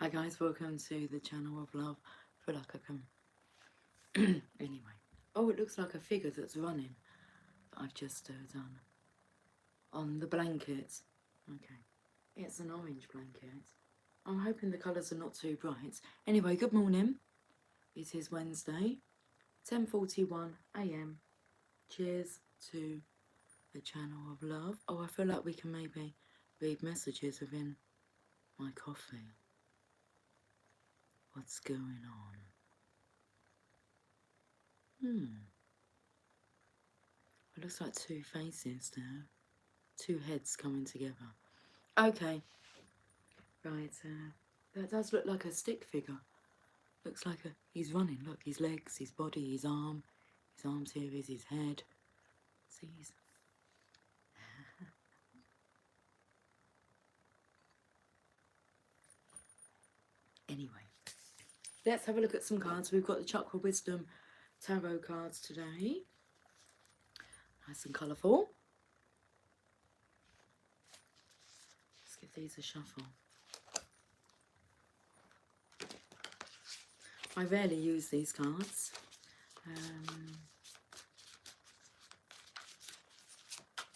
Hi guys, welcome to the channel of love. I feel like I can... anyway. Oh, it looks like a figure that's running that I've just done. On the blanket. Okay. It's an orange blanket. I'm hoping the colours are not too bright. Anyway, good morning. It is Wednesday, 10:41 AM. Cheers to the channel of love. Oh, I feel like we can maybe read messages within my coffee. What's going on? It looks like two faces there. Two heads coming together. Okay. Right, that does look like a stick figure. Looks like he's running. Look, his legs, his body, his arm. His arms here is his head. See, he's... Anyway, let's have a look at some cards. We've got the Chakra Wisdom Tarot cards today. Nice and colourful. Let's give these a shuffle. I rarely use these cards.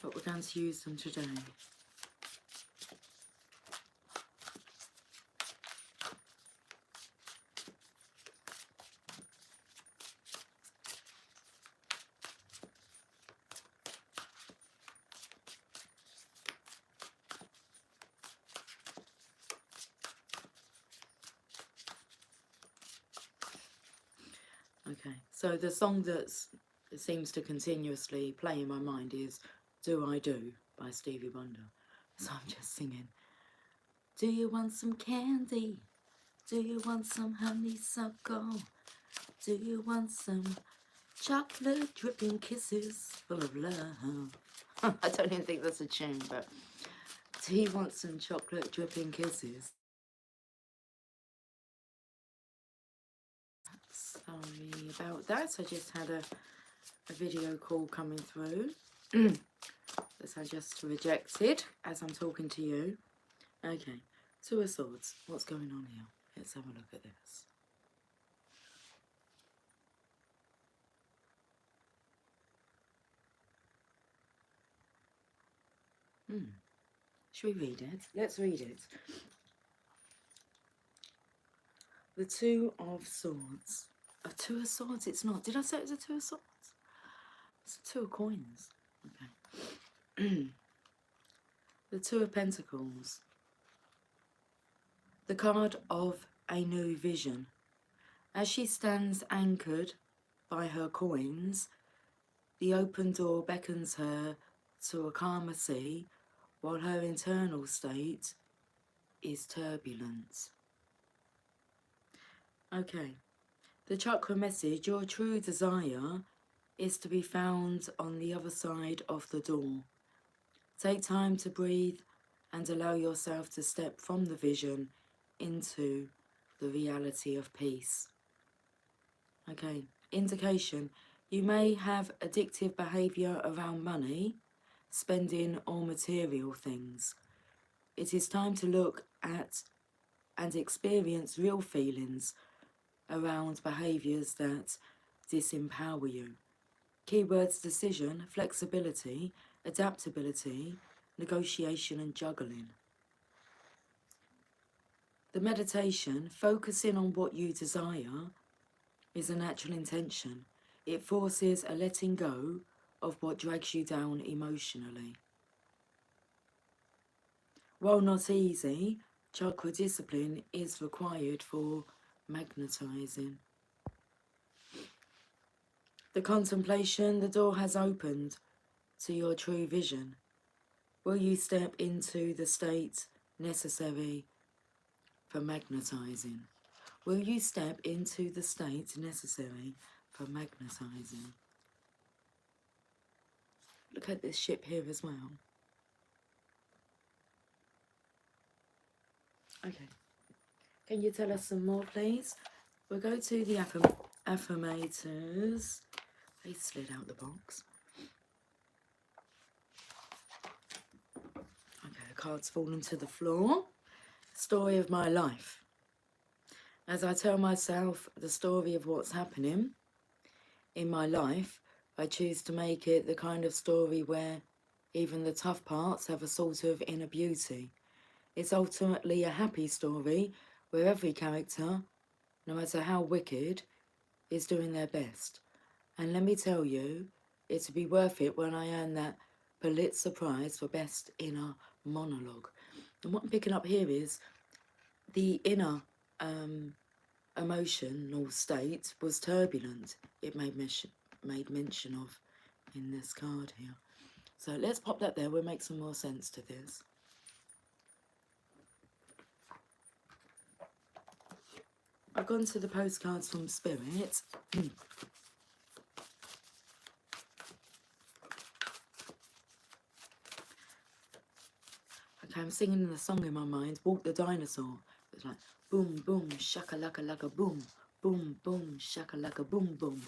But we're going to use them today. Okay, so the song that seems to continuously play in my mind is Do I Do by Stevie Wonder. So I'm just singing. Do you want some candy? Do you want some honeysuckle? Do you want some chocolate dripping kisses full of love? I don't even think that's a tune, but do you want some chocolate dripping kisses? Sorry about that. I just had a video call coming through that I just rejected as I'm talking to you. Okay, Two of Swords. What's going on here? Let's have a look at this. Should we read it? Let's read it. The Two of Swords. A Two of Swords? It's not. Did I say it was a Two of Swords? It's a Two of Coins. Okay. The Two of Pentacles. The card of a new vision. As she stands anchored by her coins, the open door beckons her to a calmer sea, while her internal state is turbulent. Okay, the chakra message, your true desire is to be found on the other side of the door. Take time to breathe and allow yourself to step from the vision into the reality of peace. Okay, indication, you may have addictive behaviour around money, spending or material things. It is time to look at and experience real feelings around behaviours that disempower you. Keywords: decision, flexibility, adaptability, negotiation and juggling. The meditation, focusing on what you desire, is a natural intention. It forces a letting go of what drags you down emotionally. While not easy, chakra discipline is required for magnetizing. The contemplation, the door has opened to your true vision. Will you step into the state necessary for magnetizing? Will you step into the state necessary for magnetizing? Look at this ship here as well. Okay. Can you tell us some more, please? We'll go to the affirmators. They slid out the box. Okay, the card's fallen to the floor. Story of my life. As I tell myself the story of what's happening in my life, I choose to make it the kind of story where even the tough parts have a sort of inner beauty. It's ultimately a happy story where every character, no matter how wicked, is doing their best. And let me tell you, it'll be worth it when I earn that Pulitzer Prize for Best Inner Monologue. And what I'm picking up here is the inner emotional state was turbulent. It made mention of in this card here. So let's pop that there. We'll make some more sense to this. I've gone to the postcards from Spirit. Okay, I'm singing the song in my mind, Walk the Dinosaur. It's like, boom, boom, shaka-laka, laka, boom. Boom, boom, shaka-laka, boom, boom.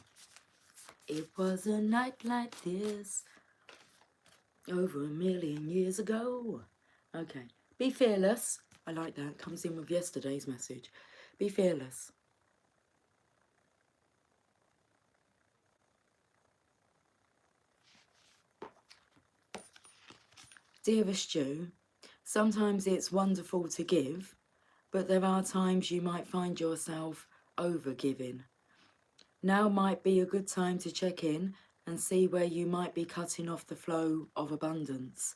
It was a night like this, over 1,000,000 years ago. Okay, be fearless. I like that. Comes in with yesterday's message. Be fearless. Dearest Ju, sometimes it's wonderful to give, but there are times you might find yourself over-giving. Now might be a good time to check in and see where you might be cutting off the flow of abundance.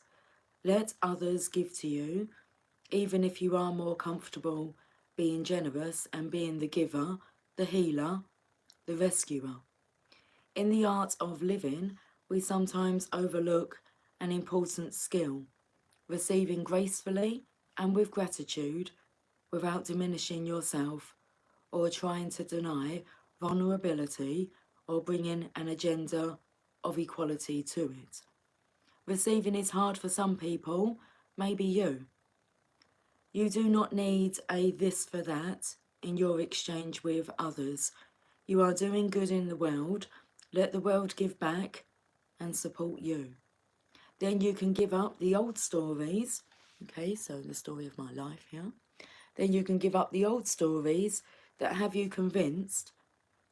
Let others give to you, even if you are more comfortable being generous and being the giver, the healer, the rescuer. In the art of living, we sometimes overlook an important skill, receiving gracefully and with gratitude without diminishing yourself or trying to deny vulnerability or bringing an agenda of equality to it. Receiving is hard for some people, maybe you. You do not need a this for that in your exchange with others. You are doing good in the world. Let the world give back and support you. Then you can give up the old stories. Okay, so the story of my life here. Then you can give up the old stories that have you convinced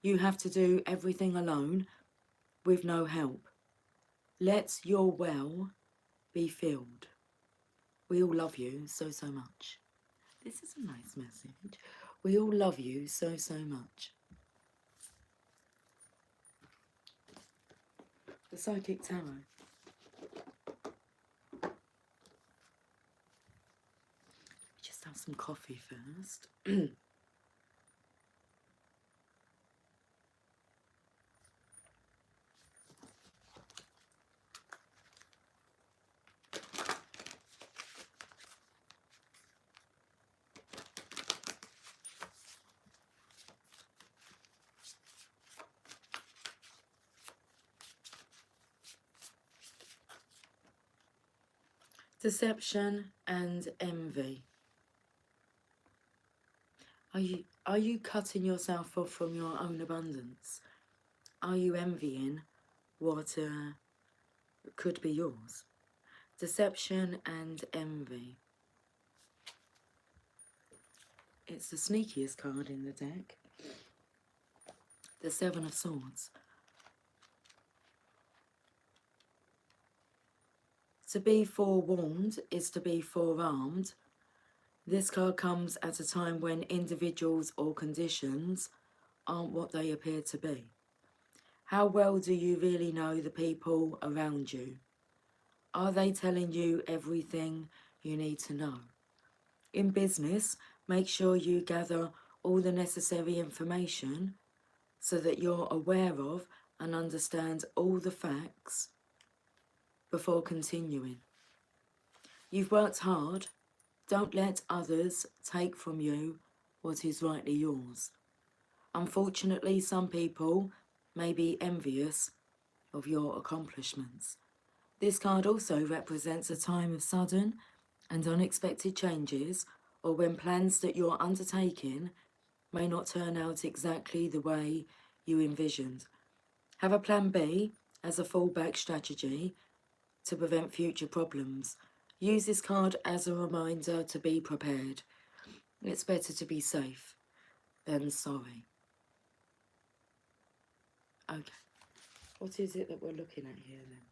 you have to do everything alone with no help. Let your well be filled. We all love you so, so much. This is a nice message. We all love you so, so much. The Psychic Tarot. Just have some coffee first. Deception and envy. Are you cutting yourself off from your own abundance? Are you envying what could be yours? Deception and envy. It's the sneakiest card in the deck. The Seven of Swords. To be forewarned is to be forearmed. This card comes at a time when individuals or conditions aren't what they appear to be. How well do you really know the people around you? Are they telling you everything you need to know? In business, make sure you gather all the necessary information so that you're aware of and understand all the facts before continuing. You've worked hard. Don't let others take from you what is rightly yours. Unfortunately, some people may be envious of your accomplishments. This card also represents a time of sudden and unexpected changes, or when plans that you're undertaking may not turn out exactly the way you envisioned. Have a plan B as a fallback strategy to prevent future problems. Use this card as a reminder to be prepared. It's better to be safe than sorry. Okay, what is it that we're looking at here then?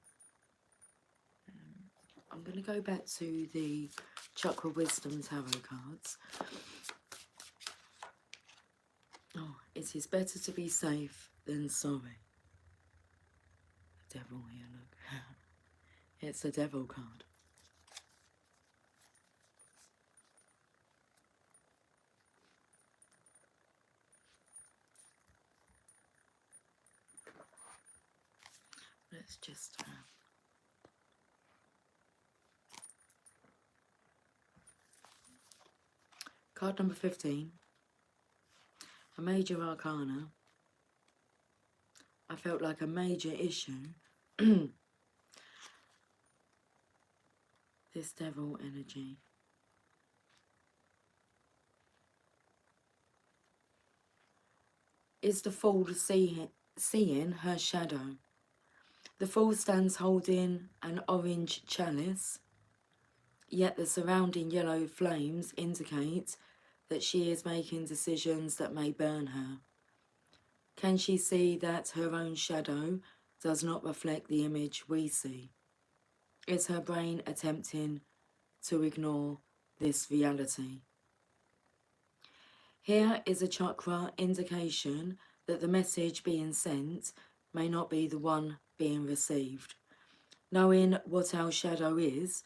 I'm going to go back to the Chakra Wisdom Tarot cards. Oh, it is better to be safe than sorry. The devil here, look. It's a devil card. Let's just... card number 15. A major arcana. I felt like a major issue. This devil energy. Is the fool seeing her shadow? The fool stands holding an orange chalice, yet the surrounding yellow flames indicate that she is making decisions that may burn her. Can she see that her own shadow does not reflect the image we see? Is her brain attempting to ignore this reality? Here is a chakra indication that the message being sent may not be the one being received. Knowing what our shadow is,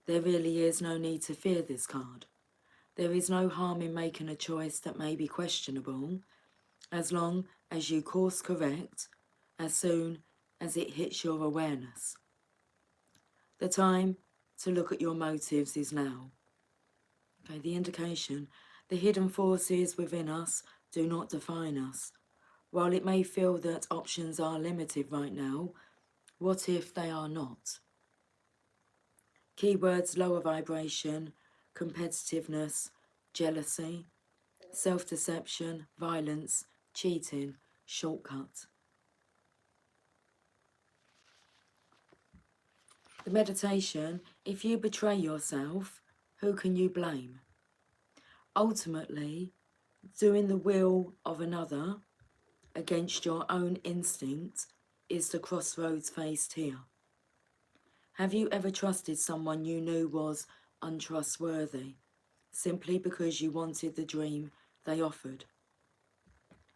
there really is no need to fear this card. There is no harm in making a choice that may be questionable, as long as you course correct as soon as it hits your awareness. The time to look at your motives is now. Okay, the indication, the hidden forces within us do not define us. While it may feel that options are limited right now, what if they are not? Keywords: lower vibration, competitiveness, jealousy, self-deception, violence, cheating, shortcut. The meditation: if you betray yourself, who can you blame? Ultimately, doing the will of another against your own instinct is the crossroads faced here. Have you ever trusted someone you knew was untrustworthy, simply because you wanted the dream they offered?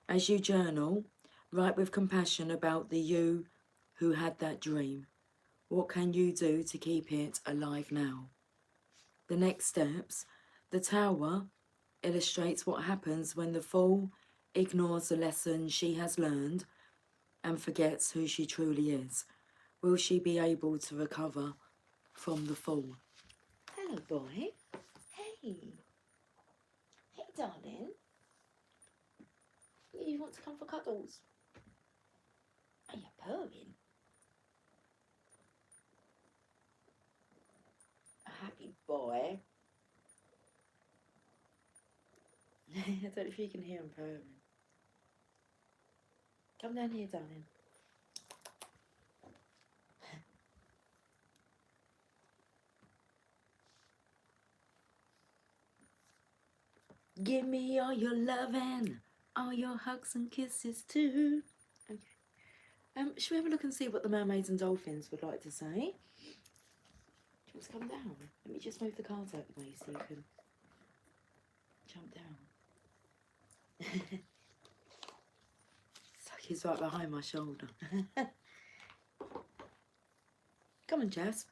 As you journal, write with compassion about the you who had that dream. What can you do to keep it alive now? The next steps. The Tower illustrates what happens when the fool ignores the lesson she has learned and forgets who she truly is. Will she be able to recover from the fool? Hello, boy. Hey. Hey, darling. You want to come for cuddles? Are you purring? A happy boy. I don't know if you can hear him purring. Come down here, darling. Give me all your loving, all your hugs and kisses too. Okay. Should we have a look and see what the mermaids and dolphins would like to say? Do you want to come down? Let me just move the cards out of the way so you can jump down. It's like he's right behind my shoulder. Come on, Jess.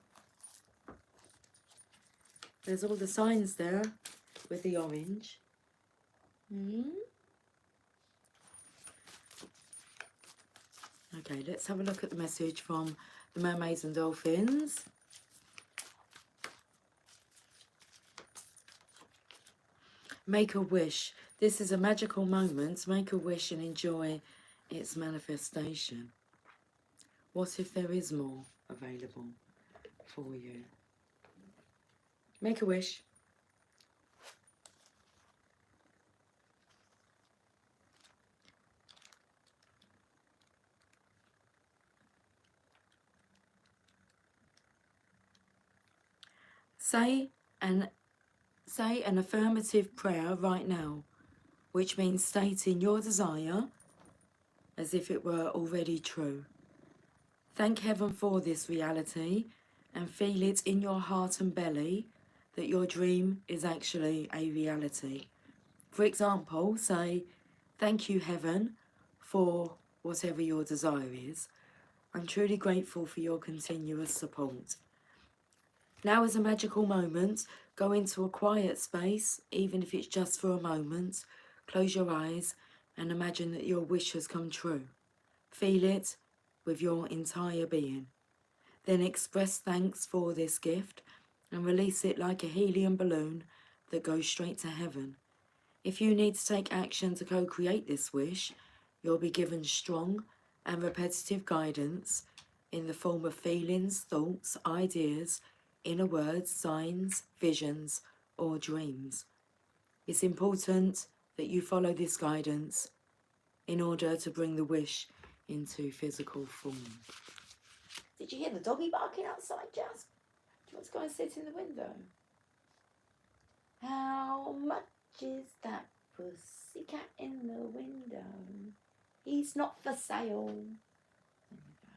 There's all the signs there with the orange. Okay, let's have a look at the message from the mermaids and dolphins. Make a wish. This is a magical moment. Make a wish and enjoy its manifestation. What if there is more available for you? Make a wish. Say an affirmative prayer right now. which means stating your desire as if it were already true. Thank heaven for this reality and feel it in your heart and belly that your dream is actually a reality. For example, say, thank you, heaven, for whatever your desire is. I'm truly grateful for your continuous support. Now is a magical moment. Go into a quiet space, even if it's just for a moment. Close your eyes and imagine that your wish has come true. Feel it with your entire being. Then express thanks for this gift and release it like a helium balloon that goes straight to heaven. If you need to take action to co-create this wish, you'll be given strong and repetitive guidance in the form of feelings, thoughts, ideas, inner words, signs, visions, or dreams. It's important that you follow this guidance in order to bring the wish into physical form. Did you hear the doggy barking outside, Jazz? Do you want to go and sit in the window? How much is that pussycat in the window? He's not for sale.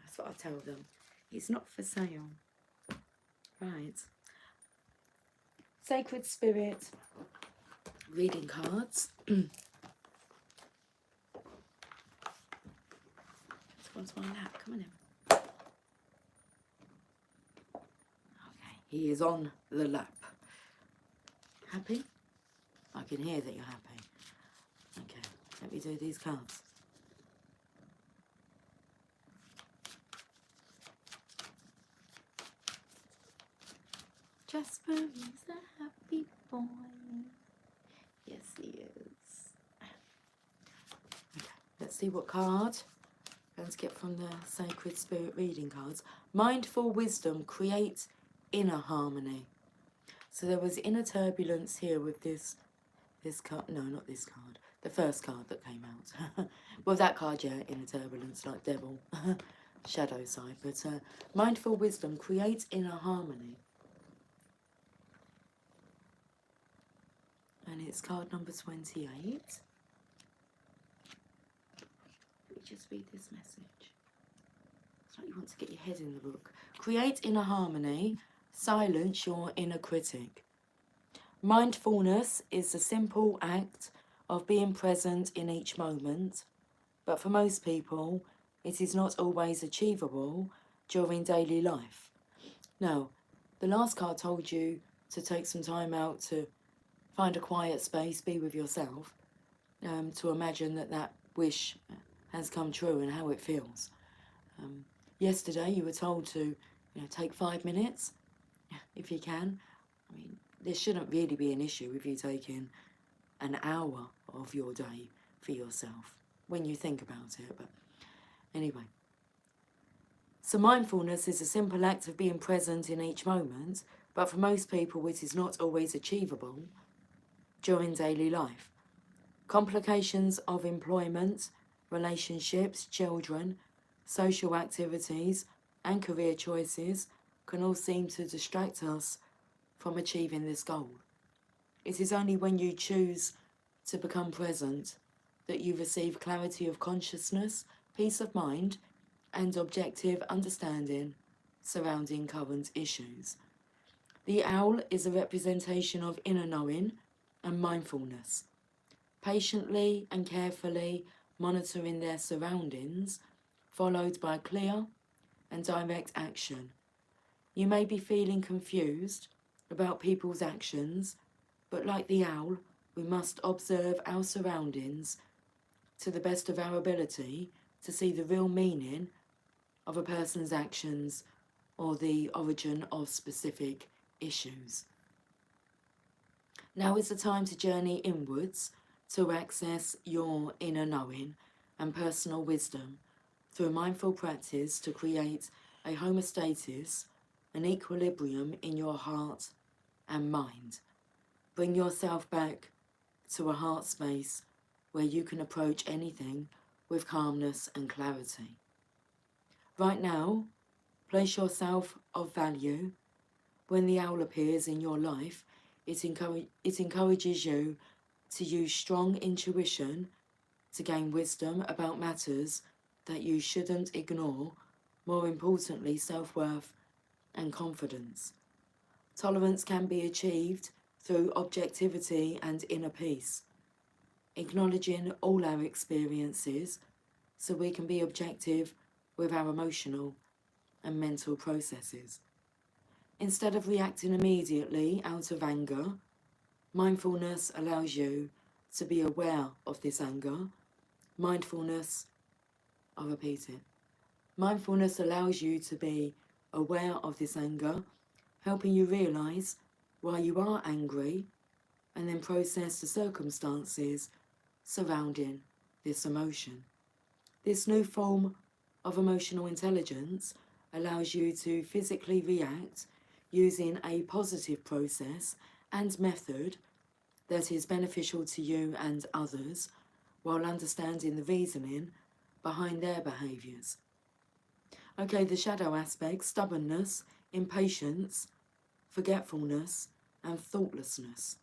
That's what I tell them. He's not for sale. Right. Sacred Spirit reading cards. Just onto my lap. Come on in. Okay, he is on the lap. Happy? I can hear that you're happy. Okay, let me do these cards. Jasper is a happy boy. Yes, he is. Okay, let's see what card I'm going to get from the Sacred Spirit reading cards. Mindful wisdom, create inner harmony. So there was inner turbulence here with this card. No, not this card. The first card that came out. Well, that card, yeah, inner turbulence, like devil. Shadow side. But mindful wisdom, create inner harmony. And it's card number 28. Let me just read this message. It's like you want to get your head in the book. Create inner harmony. Silence your inner critic. Mindfulness is the simple act of being present in each moment, but for most people, it is not always achievable during daily life. Now, the last card told you to take some time out to find a quiet space, be with yourself, to imagine that wish has come true and how it feels. Yesterday, you were told to take 5 minutes, if you can. I mean, there shouldn't really be an issue if you taking an hour of your day for yourself when you think about it. But anyway, so mindfulness is a simple act of being present in each moment, but for most people it is not always achievable during daily life. Complications of employment, relationships, children, social activities, and career choices can all seem to distract us from achieving this goal. It is only when you choose to become present that you receive clarity of consciousness, peace of mind, and objective understanding surrounding current issues. The owl is a representation of inner knowing and mindfulness. Patiently and carefully monitoring their surroundings, followed by clear and direct action. You may be feeling confused about people's actions, but like the owl, we must observe our surroundings to the best of our ability to see the real meaning of a person's actions or the origin of specific issues. Now is the time to journey inwards to access your inner knowing and personal wisdom through mindful practice to create a homeostasis, an equilibrium in your heart and mind. Bring yourself back to a heart space where you can approach anything with calmness and clarity. Right now, place yourself of value. When the owl appears in your life, it encourages you to use strong intuition to gain wisdom about matters that you shouldn't ignore, more importantly, self-worth and confidence. Tolerance can be achieved through objectivity and inner peace, acknowledging all our experiences so we can be objective with our emotional and mental processes. Instead of reacting immediately out of anger, mindfulness allows you to be aware of this anger. I'll repeat it. Mindfulness allows you to be aware of this anger, helping you realise why you are angry and then process the circumstances surrounding this emotion. This new form of emotional intelligence allows you to physically react using a positive process and method that is beneficial to you and others, while understanding the reasoning behind their behaviours. Okay, the shadow aspects: stubbornness, impatience, forgetfulness, and thoughtlessness.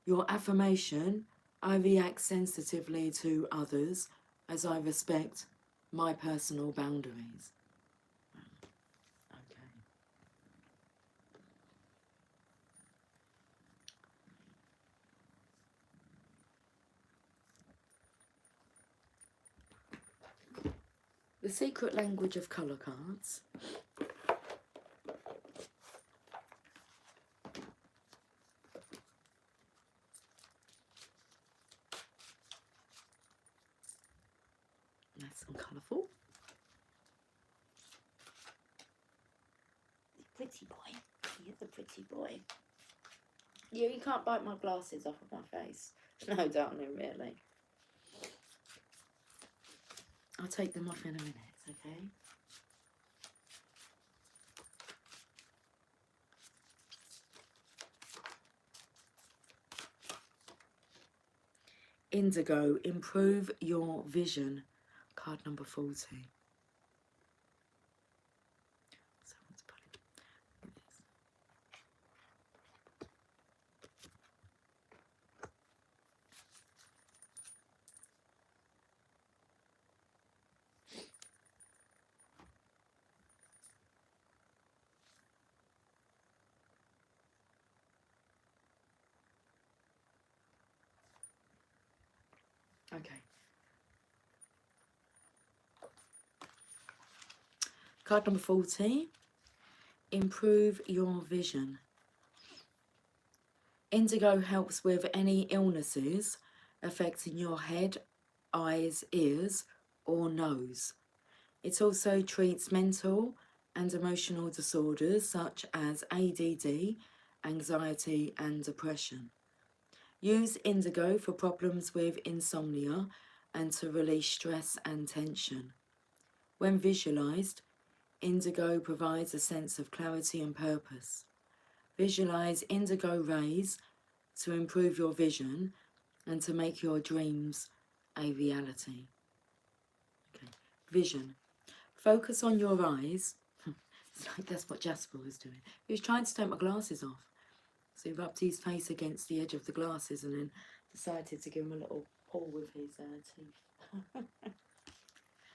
Your affirmation: I react sensitively to others as I respect my personal boundaries. Okay. The secret language of colour cards. Nice and colourful. Pretty boy. He's a pretty boy. Yeah, you can't bite my glasses off of my face. No, darling, really. I'll take them off in a minute, okay? Indigo, improve your vision. Card number 40. So let's put it like this. Okay. Card number 40. Improve your vision. Indigo helps with any illnesses affecting your head, eyes, ears, or nose. It also treats mental and emotional disorders such as ADD, anxiety, and depression. Use indigo for problems with insomnia and to release stress and tension. When visualized, indigo provides a sense of clarity and purpose. Visualize indigo rays to improve your vision and to make your dreams a reality. Okay. Vision. Focus on your eyes. It's like that's what Jasper was doing. He was trying to take my glasses off. So he rubbed his face against the edge of the glasses and then decided to give him a little pull with his teeth.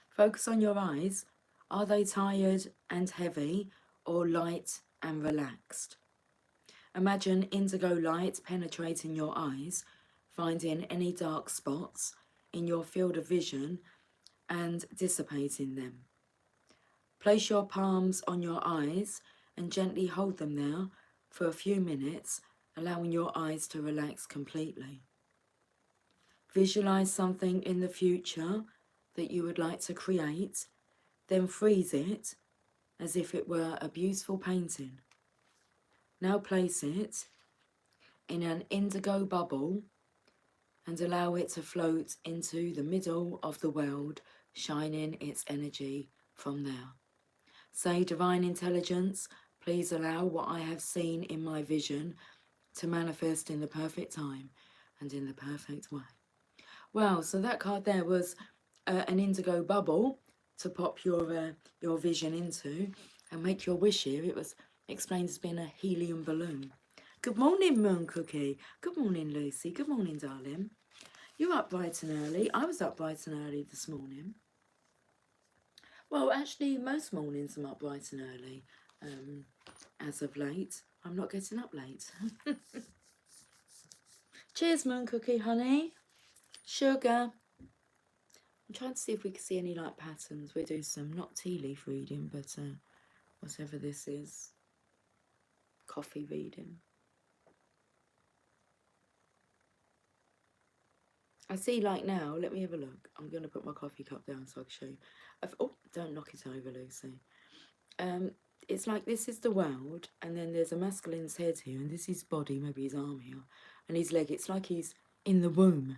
Focus on your eyes. Are they tired and heavy or light and relaxed? Imagine indigo light penetrating your eyes, finding any dark spots in your field of vision and dissipating them. Place your palms on your eyes and gently hold them there for a few minutes, allowing your eyes to relax completely. Visualize something in the future that you would like to create, then freeze it as if it were a beautiful painting. Now place it in an indigo bubble and allow it to float into the middle of the world, shining its energy from there. Say, Divine Intelligence, please allow what I have seen in my vision to manifest in the perfect time and in the perfect way. Wow, so that card there was an indigo bubble to pop your vision into and make your wish here. It was explained as being a helium balloon. Good morning, Moon Cookie. Good morning, Lucy. Good morning, darling. You're up bright and early. I was up bright and early this morning. Well, actually, most mornings I'm up bright and early. As of late, I'm not getting up late. Cheers, Moon Cookie, honey. Sugar. I'm trying to see if we can see any like patterns. We'll do some, not tea leaf reading, but whatever this is. Coffee reading. I see like now, let me have a look. I'm going to put my coffee cup down so I can show you. Oh, don't knock it over, Lucy. It's like this is the world, and then there's a masculine's head here, and this is his body, maybe his arm here, and his leg. It's like he's in the womb.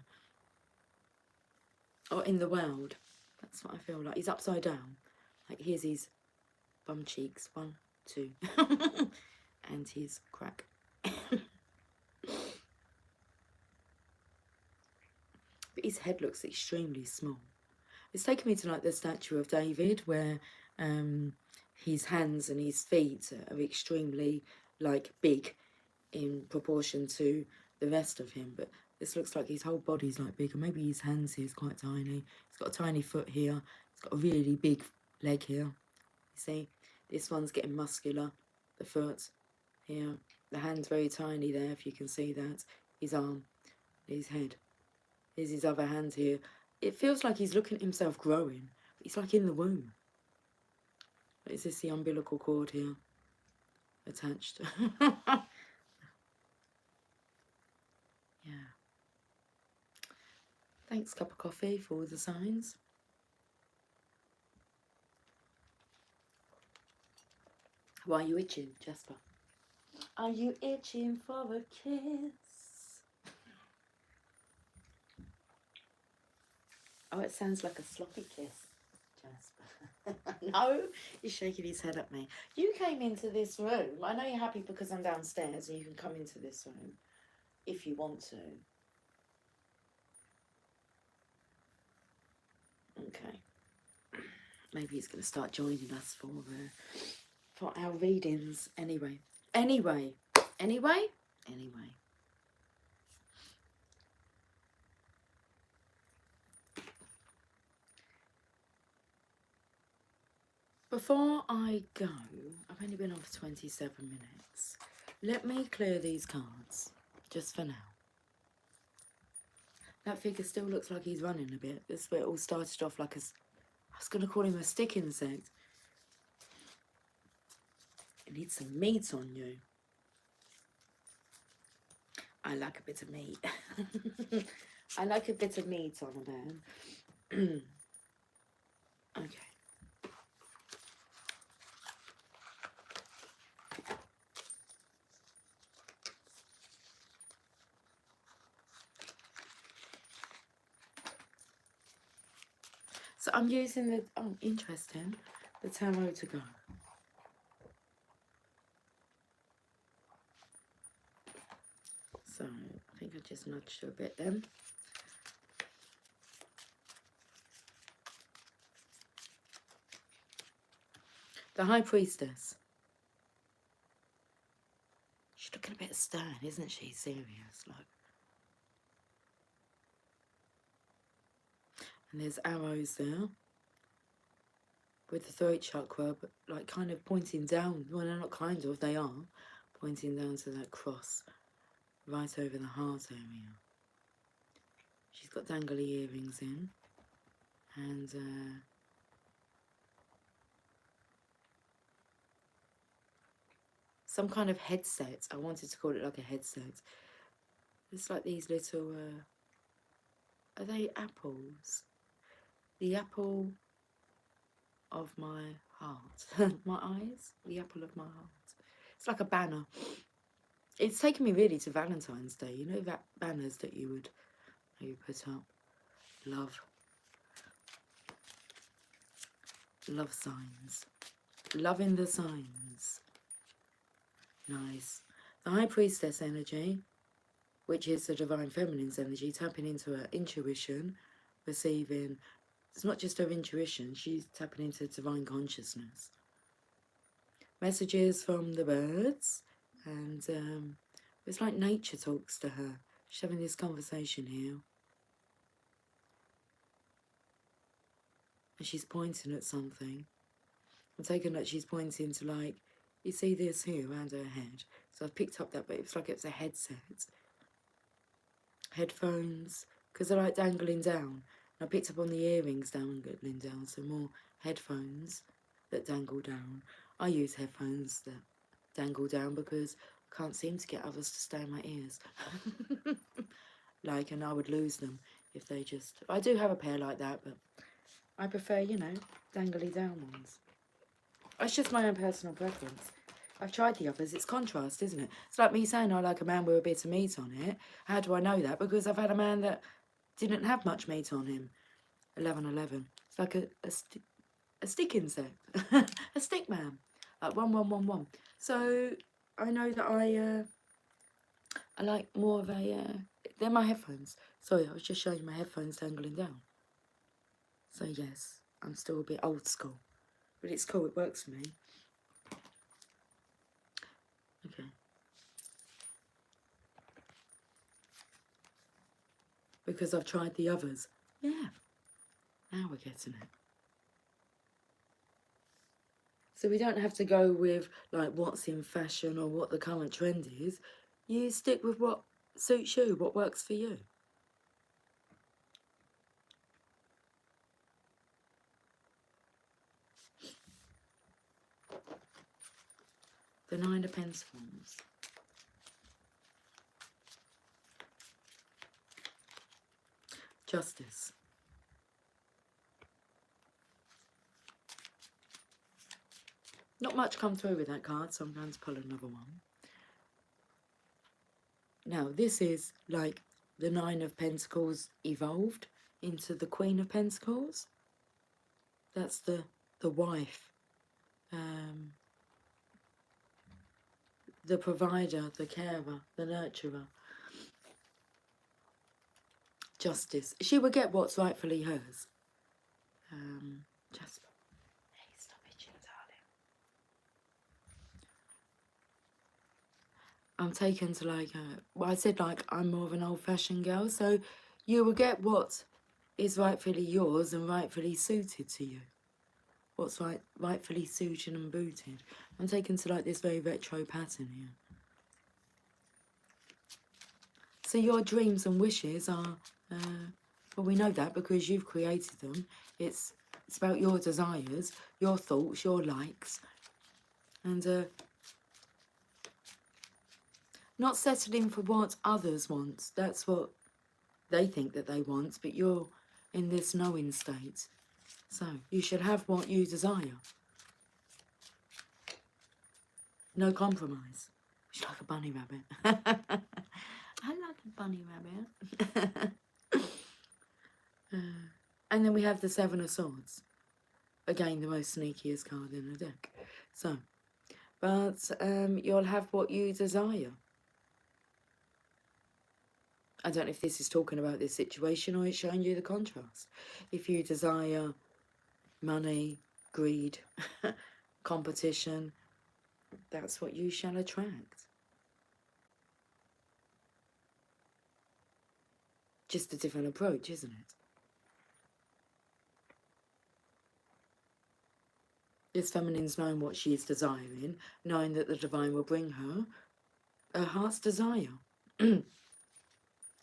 Or in the world. That's what I feel like. He's upside down. Like here's his bum cheeks. 1, 2. And his crack. But his head looks extremely small. It's taken me to like the statue of David, where his hands and his feet are extremely like big in proportion to the rest of him. But this looks like his whole body's like big, and maybe his hands here is quite tiny. He's got a tiny foot here. He's got a really big leg here. You see, this one's getting muscular. The foot here, the hand's very tiny there, if you can see that. His arm, his head. Here's his other hand here. It feels like he's looking at himself growing, but he's like in the womb. Is this the umbilical cord here? Attached. Yeah. Thanks, cup of coffee, for all the signs. Why are you itching, Jasper? Are you itching for a kiss? Oh, it sounds like a sloppy kiss, Jasper. No, he's shaking his head at me. You came into this room. I know you're happy because I'm downstairs and you can come into this room if you want to. Okay. Maybe he's going to start joining us for our readings. Anyway. Before I go, I've only been on for 27 minutes. Let me clear these cards, just for now. That figure still looks like he's running a bit. This is where it all started off like I was going to call him a stick insect. It needs some meat on you. I like a bit of meat. I like a bit of meat on a man. Okay. So I'm using the, oh, interesting, the tarot to go. So I think I just nudged her a bit then. The High Priestess. She's looking a bit stern, isn't she? Serious, like. And there's arrows there with the throat chakra, but like kind of pointing down. Well, they're not kind of, they are pointing down to that cross right over the heart area. She's got dangly earrings in, and some kind of headset. I wanted to call it like a headset. It's like these little, are they apples? The apple of my heart. My eyes? The apple of my heart. It's like a banner. It's taken me really to Valentine's Day. You know that banners that you would maybe put up? Love. Love signs. Loving the signs. Nice. The High Priestess energy, which is the Divine Feminine's energy, tapping into her intuition, receiving. It's not just her intuition, she's tapping into divine consciousness. Messages from the birds and It's like nature talks to her. She's having this conversation here. And she's pointing at something. I'm taking that she's pointing to, like, you see this here around her head. So I've picked up that, but it's like it's a headset. Headphones, because they're like dangling down. And I picked up on the earrings dangling down, so more headphones that dangle down. I use headphones that dangle down because I can't seem to get others to stay in my ears. Like, and I would lose them if they just... I do have a pair like that, but I prefer, you know, dangly down ones. It's just my own personal preference. I've tried the others. It's contrast, isn't it? It's like me saying I like a man with a bit of meat on it. How do I know that? Because I've had a man that didn't have much meat on him. 11-11. It's like a stick insect. A stick man. Like 1111. So I know that I like more of a... they're my headphones. Sorry, I was just showing you my headphones dangling down. So yes, I'm still a bit old school. But it's cool, it works for me. Okay. Because I've tried the others. Yeah. Now we're getting it. So we don't have to go with, like, what's in fashion or what the current trend is. You stick with what suits you, what works for you. The Nine of Pentacles. Justice. Not much come through with that card, so I'm going to pull another one. Now, this is like the Nine of Pentacles evolved into the Queen of Pentacles. That's the wife. The provider, the carer, the nurturer. Justice. She will get what's rightfully hers. Jasper. Hey, stop itching, darling. I'm taken to, like, well, I said, like, I'm more of an old-fashioned girl, so you will get what is rightfully yours and rightfully suited to you. What's rightfully suited and booted. I'm taken to, like, this very retro pattern here. So your dreams and wishes are, well, we know that because you've created them. It's about your desires, your thoughts, your likes. And not settling for what others want. That's what they think that they want, but you're in this knowing state. So you should have what you desire. No compromise. She's like a bunny rabbit. I like a bunny rabbit. And then we have the Seven of Swords. Again, the most sneakiest card in the deck. So, but you'll have what you desire. I don't know if this is talking about this situation or it's showing you the contrast. If you desire money, greed, competition, that's what you shall attract. Just a different approach, isn't it? This feminine's knowing what she is desiring, knowing that the divine will bring her heart's desire.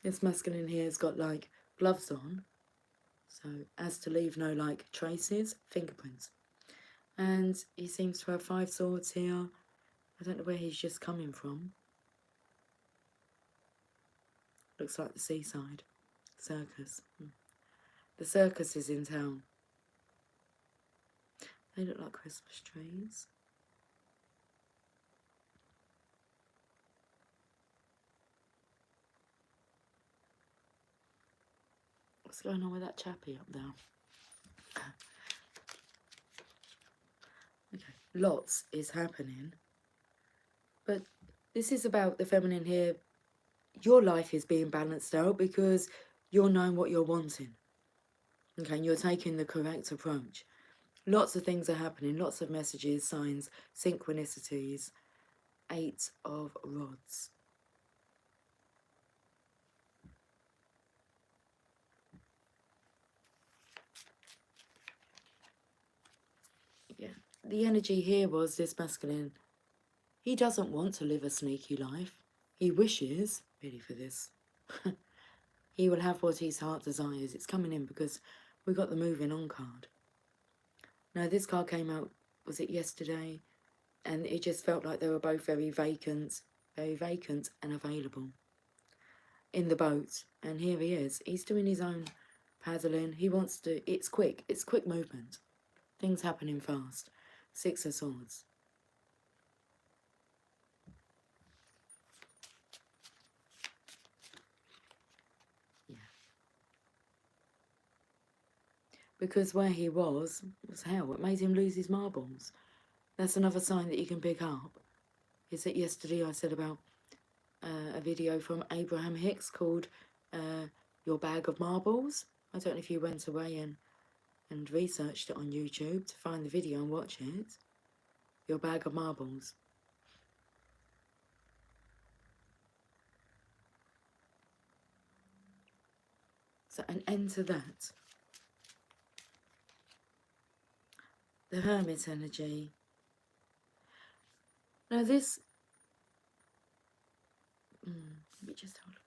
This masculine here has got, like, gloves on, so as to leave no, like, traces, fingerprints. And he seems to have 5 swords here. I don't know where he's just coming from. Looks like the seaside. Circus. The circus is in town. They look like Christmas trees. What's going on with that chappie up there? Okay, lots is happening. But this is about the feminine here. Your life is being balanced out because you're knowing what you're wanting. Okay, and you're taking the correct approach. Lots of things are happening, lots of messages, signs, synchronicities. 8 of Rods. the energy here was this masculine. He doesn't want to live a sneaky life. He wishes, ready for this, he will have what his heart desires. It's coming in because we got the moving on card. Now this card came out, was it yesterday? And it just felt like they were both very vacant and available in the boat. And here he is. He's doing his own paddling. He wants to, it's quick movement. Things happening fast. Six of Swords. Yeah. Because where he was hell. It made him lose his marbles. That's another sign that you can pick up. Is that yesterday I said about a video from Abraham Hicks called Your Bag of Marbles. I don't know if you went away and researched it on YouTube to find the video and watch it. Your Bag of Marbles. So an end to that. The Hermit energy. Now this, let me just hold on.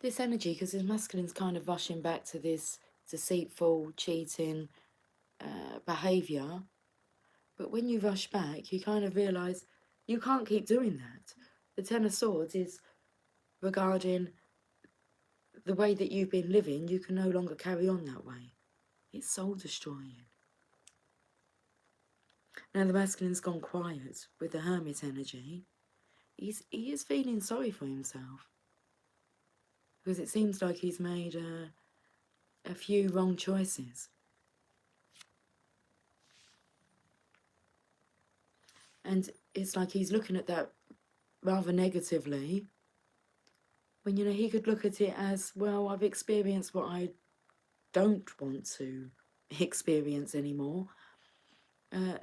This energy, because his masculine's kind of rushing back to this deceitful, cheating behaviour. But when you rush back, you kind of realise you can't keep doing that. The Ten of Swords is regarding the way that you've been living, you can no longer carry on that way. It's soul destroying. Now the masculine's gone quiet with the Hermit energy. He is feeling sorry for himself. Because it seems like he's made a few wrong choices. And it's like he's looking at that rather negatively. When, you know, he could look at it as, well, I've experienced what I don't want to experience anymore.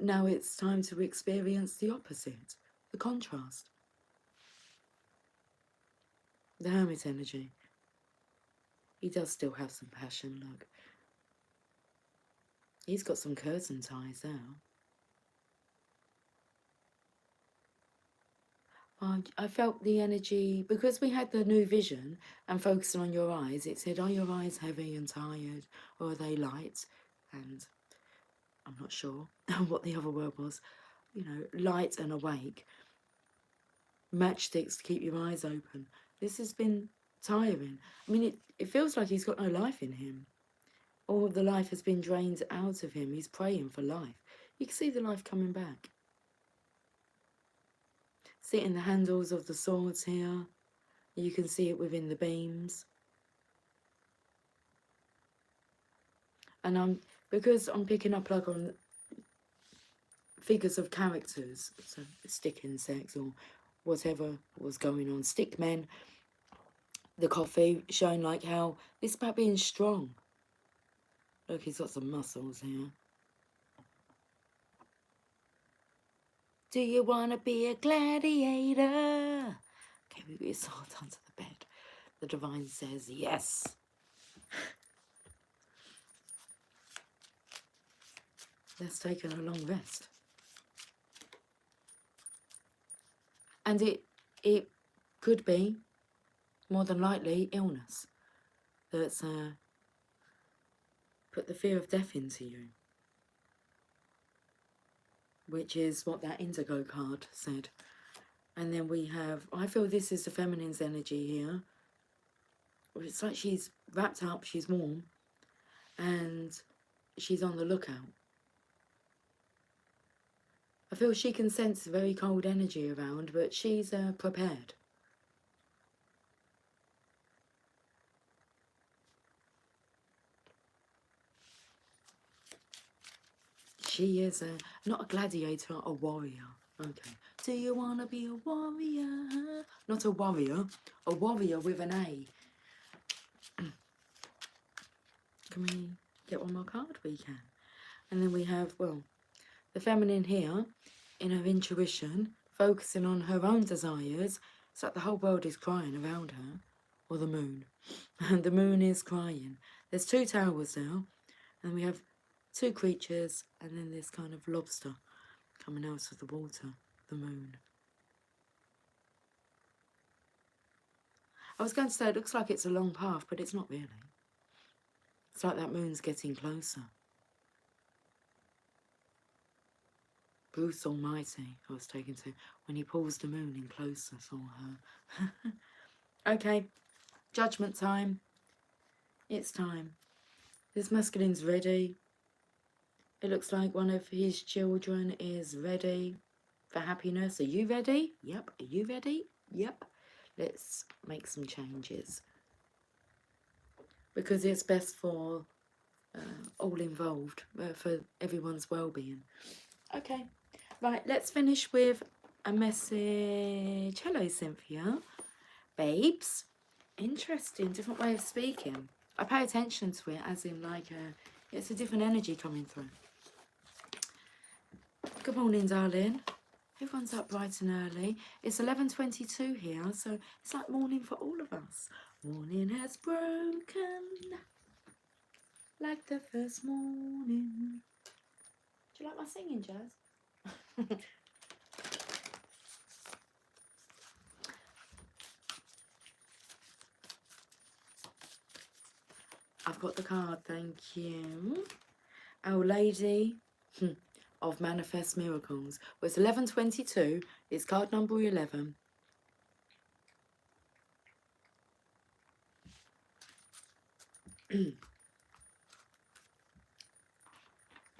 Now it's time to experience the opposite, the contrast. The Hermit energy. He does still have some passion, look. He's got some curtain ties now. I felt the energy, because we had the new vision and focusing on your eyes, it said, are your eyes heavy and tired, or are they light? And I'm not sure what the other word was. You know, light and awake. Matchsticks to keep your eyes open. This has been tiring. I mean, it feels like he's got no life in him. All of the life has been drained out of him. He's praying for life. You can see the life coming back. See it in the handles of the swords here. You can see it within the beams. And because I'm picking up like on figures of characters, so stick insects or whatever was going on, stick men, the coffee, showing like how this is about being strong. Look, he's got some muscles here. Do you want to be a gladiator? Okay, we get your sword onto the bed. The divine says yes. Let's take a long rest. And it could be, more than likely, illness that's put the fear of death into you. Which is what that indigo card said. And then we have, I feel this is the feminine's energy here. It's like she's wrapped up, she's warm, and she's on the lookout. I feel she can sense very cold energy around, but she's prepared. She is not a gladiator, a warrior. Okay. Do you want to be a warrior? Not a warrior with an A. Can we get one more card? We can. And then we have, well, the feminine here, in her intuition, focusing on her own desires. It's like the whole world is crying around her. Or the moon. And the moon is crying. There's 2 towers now, and we have 2 creatures, and then this kind of lobster coming out of the water, the moon. I was going to say it looks like it's a long path, but it's not really. It's like that moon's getting closer. Bruce Almighty, I was taken to, when he pulls the moon in closer for her. Okay, judgment time. It's time. This masculine's ready. It looks like one of his children is ready for happiness. Are you ready? Yep. Are you ready? Yep. Let's make some changes. Because it's best for all involved, for everyone's well-being. Okay. Right, let's finish with a message. Hello, Cynthia. Babes. Interesting, different way of speaking. I pay attention to it as in like it's a different energy coming through. Good morning, darling. Everyone's up bright and early. It's 11:22 here, so it's like morning for all of us. Morning has broken like the first morning. Do you like my singing, Jazz? I've got the card, thank you. Our Lady of Manifest Miracles. Well, it's 11:22. It's card number 11.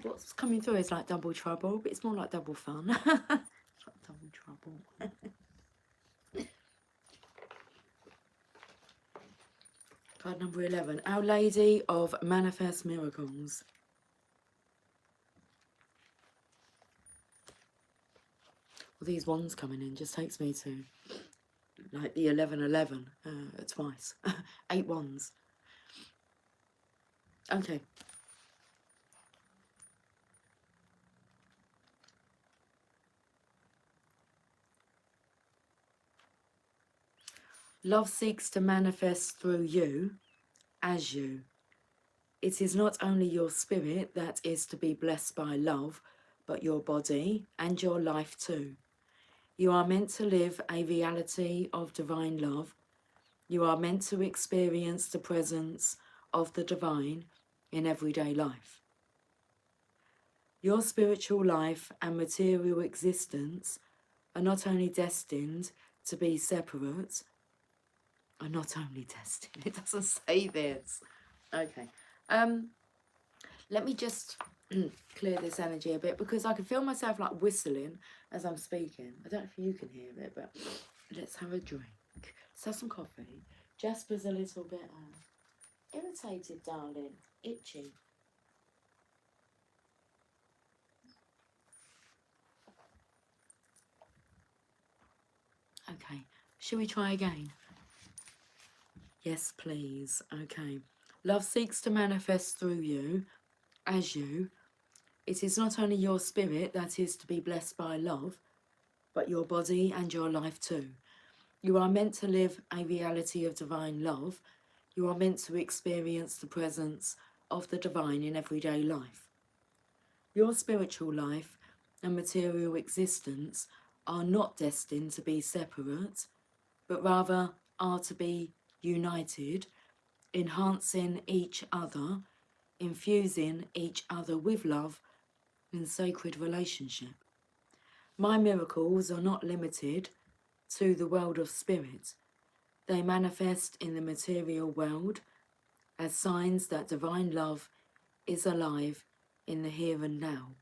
What's coming through is like double trouble, but it's more like double fun. It's like double trouble. Card number 11. Our Lady of Manifest Miracles. Well, these wands coming in just takes me to like the 11:11 twice. 8 wands. Okay. Love seeks to manifest through you, as you. It is not only your spirit that is to be blessed by love, but your body and your life too. You are meant to live a reality of divine love. You are meant to experience the presence of the divine in everyday life. Your spiritual life and material existence are not only destined to be separate, are not only destined, it doesn't say this. Okay. Let me just clear this energy a bit because I can feel myself like whistling as I'm speaking. I don't know if you can hear it, but let's have a drink. Let's have some coffee. Jasper's a little bit irritated, darling. Itchy. Okay. Shall we try again? Yes, please. Okay. Love seeks to manifest through you, as you. It is not only your spirit that is to be blessed by love, but your body and your life too. You are meant to live a reality of divine love. You are meant to experience the presence of the divine in everyday life. Your spiritual life and material existence are not destined to be separate, but rather are to be united, enhancing each other, infusing each other with love in sacred relationship. My miracles are not limited to the world of spirit. They manifest in the material world as signs that divine love is alive in the here and now.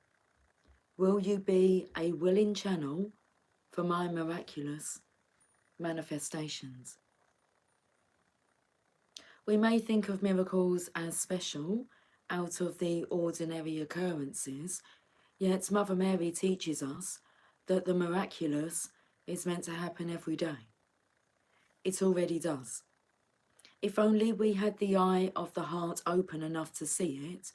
Will you be a willing channel for my miraculous manifestations? We may think of miracles as special, out of the ordinary occurrences, yet Mother Mary teaches us that the miraculous is meant to happen every day. It already does. If only we had the eye of the heart open enough to see it,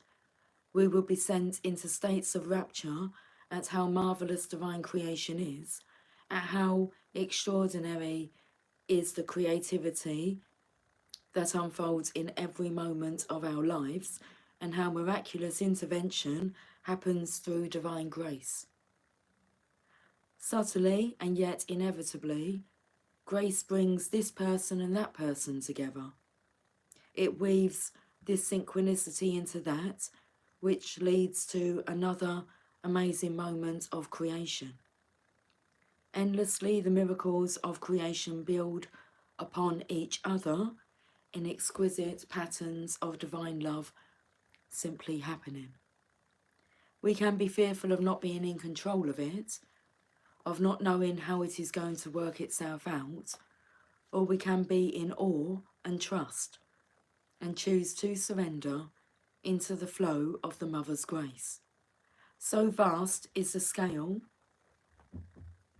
we would be sent into states of rapture at how marvellous divine creation is, at how extraordinary is the creativity that unfolds in every moment of our lives, and how miraculous intervention happens through divine grace. Subtly and yet inevitably, grace brings this person and that person together. It weaves this synchronicity into that, which leads to another amazing moment of creation. Endlessly, the miracles of creation build upon each other in exquisite patterns of divine love simply happening. We can be fearful of not being in control of it, of not knowing how it is going to work itself out, or we can be in awe and trust and choose to surrender into the flow of the Mother's grace. So vast is the scale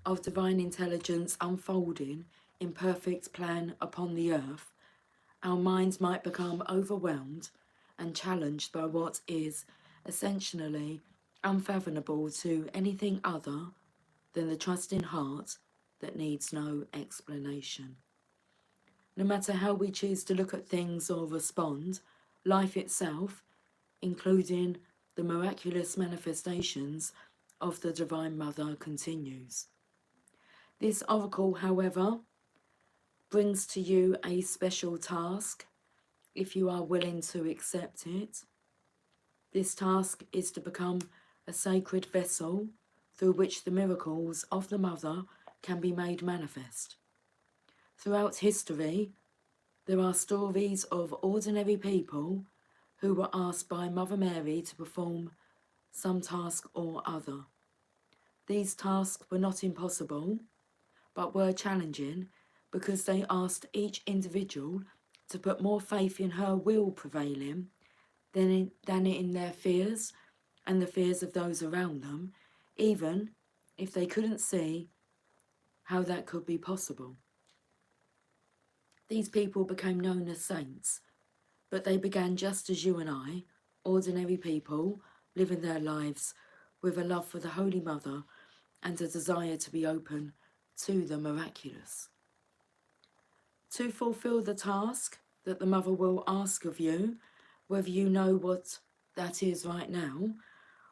of divine intelligence unfolding in perfect plan upon the earth, our minds might become overwhelmed and challenged by what is essentially unfathomable to anything other than the trusting heart that needs no explanation. No matter how we choose to look at things or respond, life itself, including the miraculous manifestations of the Divine Mother, continues. This oracle, however, brings to you a special task if you are willing to accept it. This task is to become a sacred vessel through which the miracles of the Mother can be made manifest. Throughout history, there are stories of ordinary people who were asked by Mother Mary to perform some task or other. These tasks were not impossible, but were challenging because they asked each individual to put more faith in her will prevailing than in their fears and the fears of those around them, even if they couldn't see how that could be possible. These people became known as saints, but they began just as you and I, ordinary people, living their lives with a love for the Holy Mother and a desire to be open to the miraculous. To fulfill the task that the Mother will ask of you, whether you know what that is right now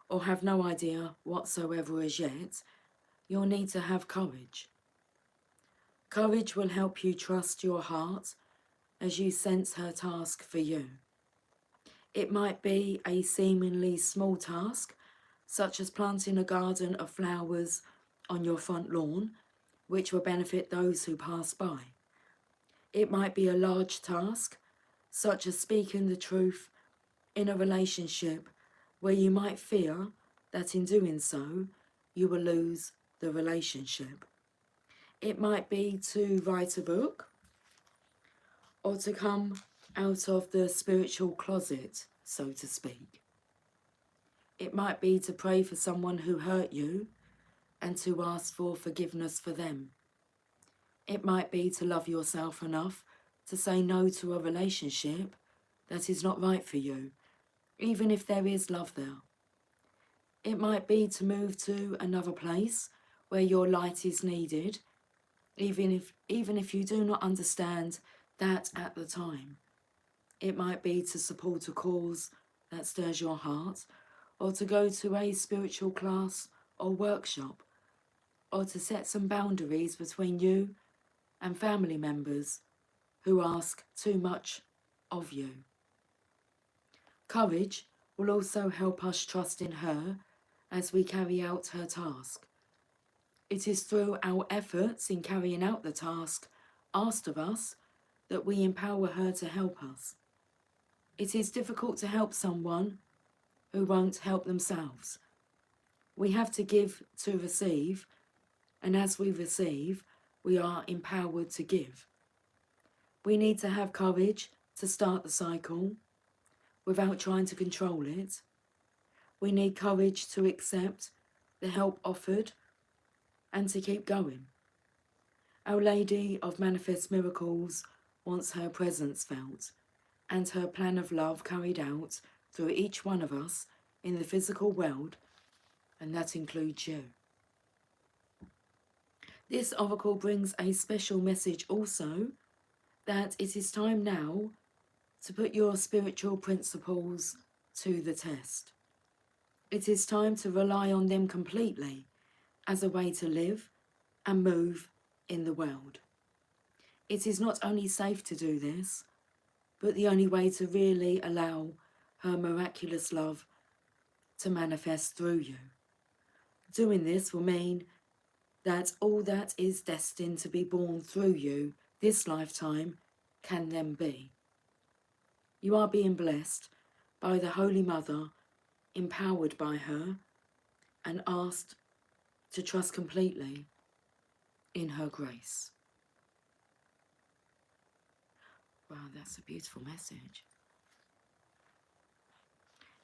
or have no idea whatsoever as yet, you'll need to have courage. Courage will help you trust your heart as you sense her task for you. It might be a seemingly small task, such as planting a garden of flowers on your front lawn, which will benefit those who pass by. It might be a large task, such as speaking the truth in a relationship where you might fear that in doing so, you will lose the relationship. It might be to write a book or to come out of the spiritual closet, so to speak. It might be to pray for someone who hurt you and to ask for forgiveness for them. It might be to love yourself enough to say no to a relationship that is not right for you, even if there is love there. It might be to move to another place where your light is needed, even if you do not understand that at the time. It might be to support a cause that stirs your heart, or to go to a spiritual class or workshop, or to set some boundaries between you and family members who ask too much of you. Courage will also help us trust in her as we carry out her task. It is through our efforts in carrying out the task asked of us that we empower her to help us. It is difficult to help someone who won't help themselves. We have to give to receive, and as we receive, we are empowered to give. We need to have courage to start the cycle without trying to control it. We need courage to accept the help offered and to keep going. Our Lady of Manifest Miracles wants her presence felt and her plan of love carried out through each one of us in the physical world, and that includes you. This oracle brings a special message also that it is time now to put your spiritual principles to the test. It is time to rely on them completely as a way to live and move in the world. It is not only safe to do this, but the only way to really allow her miraculous love to manifest through you. Doing this will mean that all that is destined to be born through you this lifetime can then be. You are being blessed by the Holy Mother, empowered by her, and asked to trust completely in her grace. Wow, that's a beautiful message.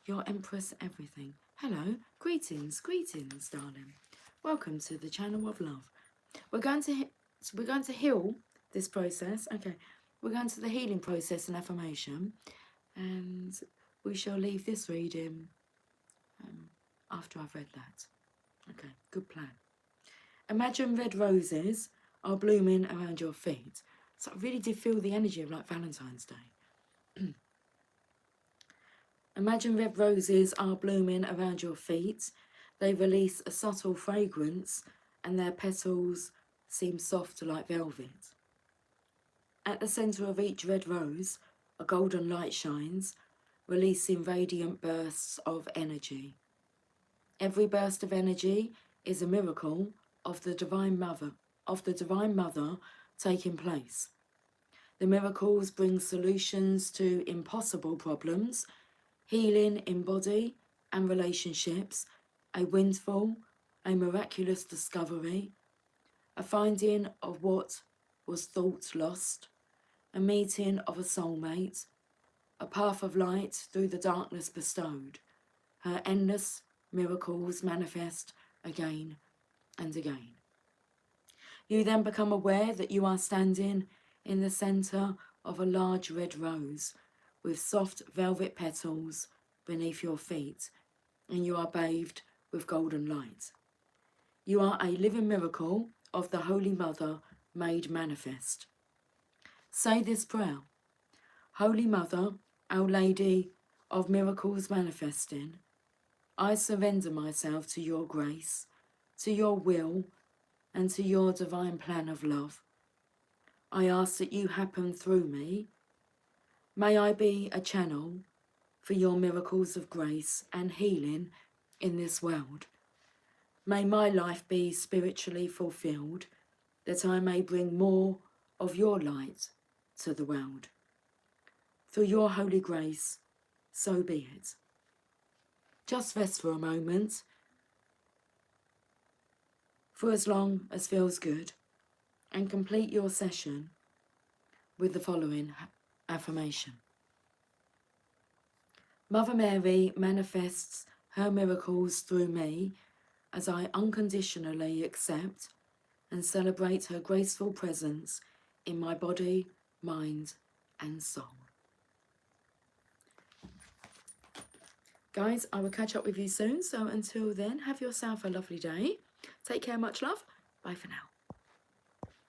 Your Empress Everything. Hello, greetings, darling. Welcome to the channel of love. We're going to heal this process. Okay, we're going to the healing process and affirmation, and we shall leave this reading after I've read that. Okay, good plan. Imagine red roses are blooming around your feet. So I really did feel the energy of like Valentine's Day. Imagine red roses are blooming around your feet. They release a subtle fragrance and their petals seem soft like velvet. At the centre of each red rose, a golden light shines, releasing radiant bursts of energy. Every burst of energy is a miracle of the Divine Mother taking place. The miracles bring solutions to impossible problems, healing in body and relationships, a windfall, a miraculous discovery, a finding of what was thought lost, a meeting of a soulmate, a path of light through the darkness bestowed. Her endless miracles manifest again and again. You then become aware that you are standing in the centre of a large red rose with soft velvet petals beneath your feet, and you are bathed with golden light. You are a living miracle of the Holy Mother made manifest. Say this prayer. Holy Mother, Our Lady of Miracles Manifesting, I surrender myself to your grace, to your will, and to your divine plan of love. I ask that you happen through me. May I be a channel for your miracles of grace and healing in this world. May my life be spiritually fulfilled, that I may bring more of your light to the world. Through your holy grace, so be it. Just rest for a moment, for as long as feels good, and complete your session with the following affirmation. Mother Mary manifests her miracles through me as I unconditionally accept and celebrate her graceful presence in my body, mind, and soul. Guys, I will catch up with you soon. So until then, have yourself a lovely day. Take care, much love. Bye for now.